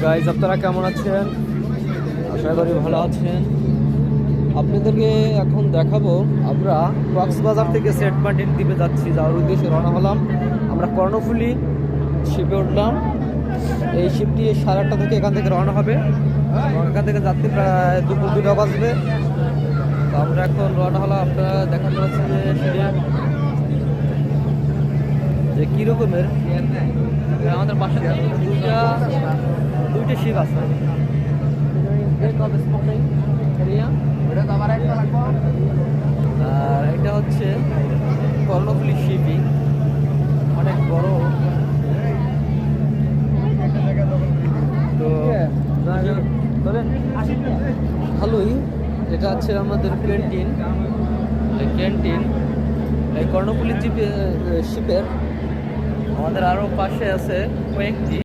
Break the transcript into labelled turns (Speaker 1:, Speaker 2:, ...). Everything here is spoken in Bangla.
Speaker 1: গাইজ, আপনারা কেমন আছেন? আশা করি ভালো আছেন। আপনাদেরকে এখন দেখাবো, আমরা কক্সবাজার থেকে সেন্ট মার্টিন দ্বীপে যাচ্ছি, যাওয়ার উদ্দেশ্যে রওনা হলাম। আমরা কর্ণফুলী শিপে উঠলাম। এই শিপটি 8:30 থেকে এখান থেকে রওনা হবে এবং এখান থেকে যাত্রী প্রায় দুপুর 2টা বাজবে। তো আমরা এখন রওনা হলাম। আপনারা দেখাতে পাচ্ছেন যে কী রকমের আমাদের পাশে দুইটা শিপ আছে। আর এটা হচ্ছে কর্ণফুলী শিপই, অনেক বড়। তো ভালোই। এটা হচ্ছে আমাদের ক্যান্টিন। এই কর্ণফুলী শিপের আমাদের আরও পাশে আছে কয়েকটি